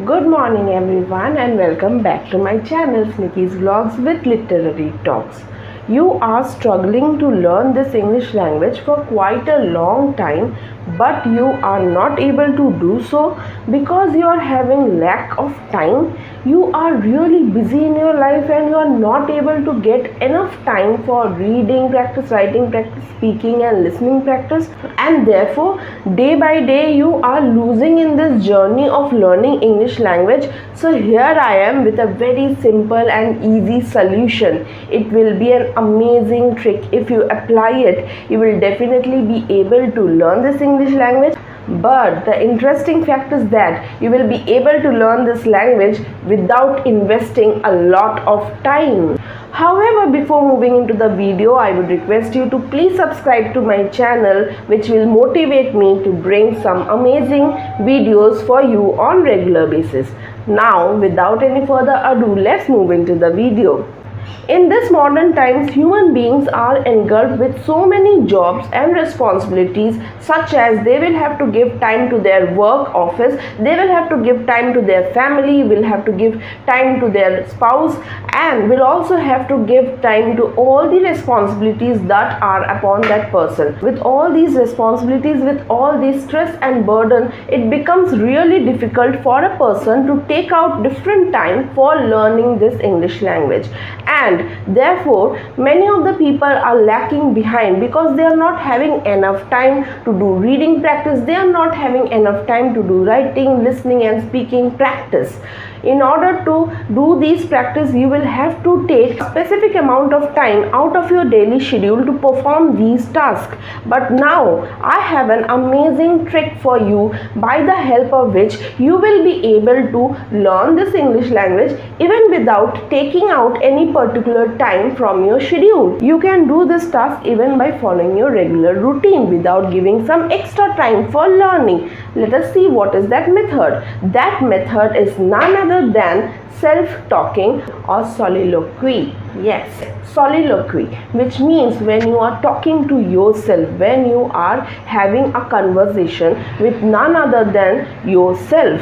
Good morning everyone and welcome back to my channel Snicky's Vlogs with Literary Talks. You are struggling to learn this English language for quite a long time, but you are not able to do so because you are having lack of time. You are really busy in your life and you are not able to get enough time for reading practice, writing practice, speaking and listening practice, and therefore day by day you are losing in this journey of learning English language. So here I am with a very simple and easy solution. It will be an amazing trick. If you apply it, you will definitely be able to learn this English language. But the interesting fact is that you will be able to learn this language without investing a lot of time. However, before moving into the video, I would request you to please subscribe to my channel, which will motivate me to bring some amazing videos for you on regular basis. Now, without any further ado, let's move into the video. In this modern times, human beings are engulfed with so many jobs and responsibilities, such as they will have to give time to their work office, they will have to give time to their family, will have to give time to their spouse, and will also have to give time to all the responsibilities that are upon that person. With all these responsibilities, with all this stress and burden, it becomes really difficult for a person to take out different time for learning this English language. And therefore many of the people are lacking behind because they are not having enough time to do reading practice, they are not having enough time to do writing, listening and speaking practice. In order to do these practice, you will have to take a specific amount of time out of your daily schedule to perform these tasks. But now I have an amazing trick for you, by the help of which you will be able to learn this English language even without taking out any particular time from your schedule. You can do this task even by following your regular routine without giving some extra time for learning. Let us see what is that method. That method is none other than self-talking or soliloquy. Yes, soliloquy, which means when you are talking to yourself, when you are having a conversation with none other than yourself.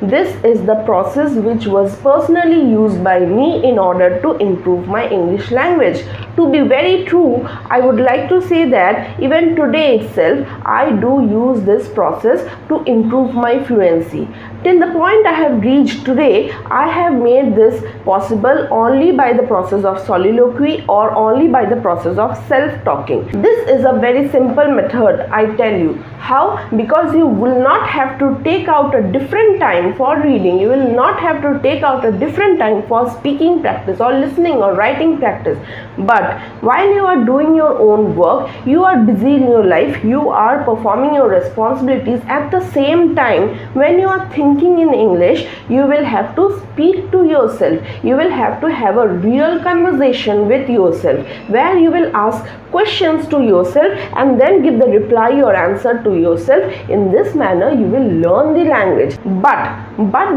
This is the process which was personally used by me in order to improve my English language. To be very true, I would like to say that even today itself, I do use this process to improve my fluency. Till the point I have reached today, I have made this possible only by the process of soliloquy or only by the process of self-talking. This is a very simple method, I tell you. How? Because you will not have to take out a different time for reading, you will not have to take out a different time for speaking practice or listening or writing practice. But while you are doing your own work, you are busy in your life, you are performing your responsibilities. At the same time, when you are thinking in English, you will have to speak to yourself. You will have to have a real conversation with yourself, where you will ask questions to yourself and then give the reply or answer to yourself. In this manner, you will learn the language. But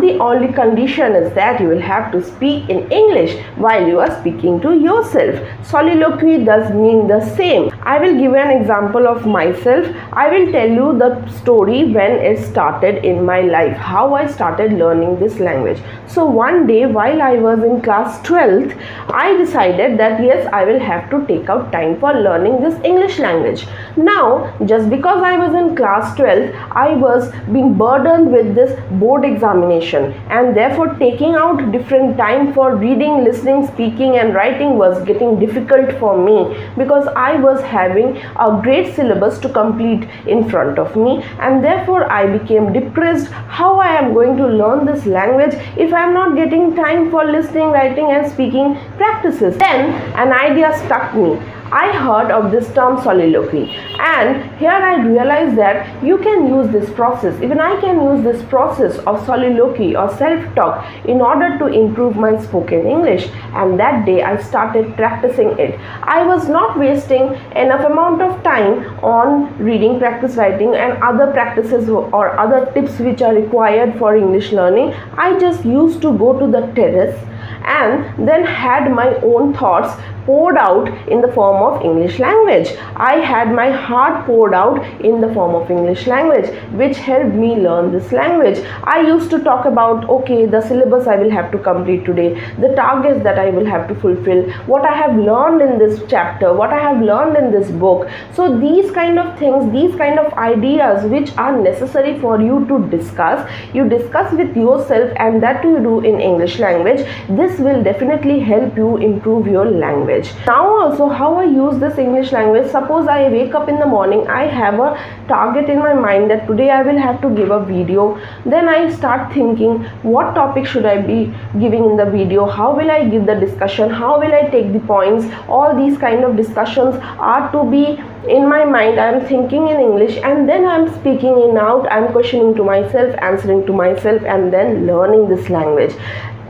the only condition is that you will have to speak in English while you are speaking to yourself. Soliloquy does mean the same. I will give you an example of myself. I will tell you the story when it started in my life, how I started learning this language. So one day while I was in class 12th, I decided that yes, I will have to take out time for learning this English language. Now, just because I was in class 12th, I was being burdened with this board examination, and therefore taking out different time for reading, listening, speaking and writing was getting difficult for me because I was having a great syllabus to complete in front of me, and therefore I became depressed. How I am going to learn this language if I am not getting time for listening, writing and speaking practices? Then an idea struck me. I heard of this term soliloquy, and here I realized that you can use this process, even I can use this process of soliloquy or self-talk in order to improve my spoken English. And that day I started practicing it. I was not wasting enough amount of time on reading practice, writing and other practices or other tips which are required for English learning. I just used to go to the terrace and then had my own thoughts poured out in the form of English language. I had my heart poured out in the form of English language, which helped me learn this language. I used to talk about, okay, the syllabus I will have to complete today, the targets that I will have to fulfill, what I have learned in this chapter, what I have learned in this book. So these kind of things, these kind of ideas which are necessary for you to discuss, you discuss with yourself, and that you do in English language. This will definitely help you improve your language. Now also, how I use this English language, suppose I wake up in the morning, I have a target in my mind that today I will have to give a video. Then I start thinking, what topic should I be giving in the video, how will I give the discussion, how will I take the points. All these kind of discussions are to be in my mind. I am thinking in English, and then I am speaking in out, I am questioning to myself, answering to myself, and then learning this language.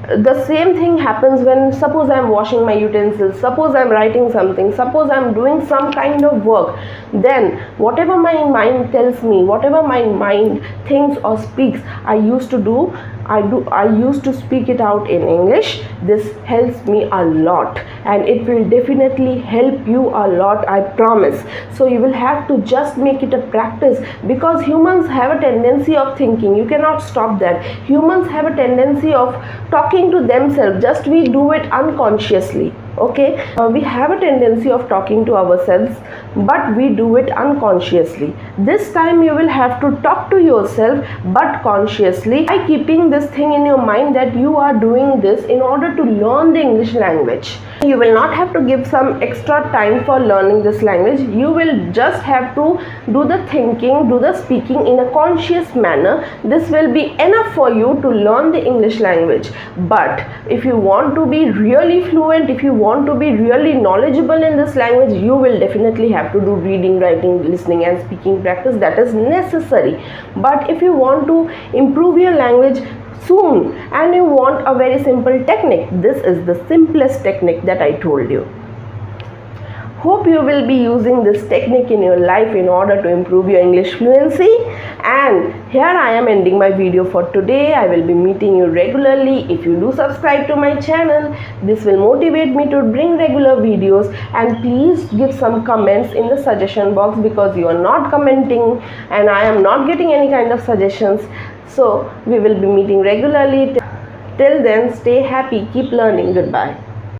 The same thing happens when, suppose I am washing my utensils, suppose I am writing something, suppose I am doing some kind of work. Then whatever my mind tells me, whatever my mind thinks or speaks, I used to speak it out in English. This helps me a lot, and it will definitely help you a lot, I promise. So you will have to just make it a practice, because humans have a tendency of thinking. You cannot stop that. Humans have a tendency of talking to themselves, just we do it unconsciously. Okay, we have a tendency of talking to ourselves, but we do it unconsciously. This time you will have to talk to yourself, but consciously, by keeping this thing in your mind that you are doing this in order to learn the English language. You will not have to give some extra time for learning this language. You will just have to do the thinking, do the speaking in a conscious manner. This will be enough for you to learn the English language. But if you want to be really fluent, if you want to be really knowledgeable in this language, you will definitely have to do reading, writing, listening, and speaking practice. That is necessary. But if you want to improve your language soon and you want a very simple technique, this is the simplest technique that I told you. Hope you will be using this technique in your life in order to improve your English fluency. And here I am ending my video for today. I will be meeting you regularly. If you do subscribe to my channel, this will motivate me to bring regular videos. And please give some comments in the suggestion box, because you are not commenting and I am not getting any kind of suggestions. So we will be meeting regularly. Till then, stay happy, keep learning. Goodbye.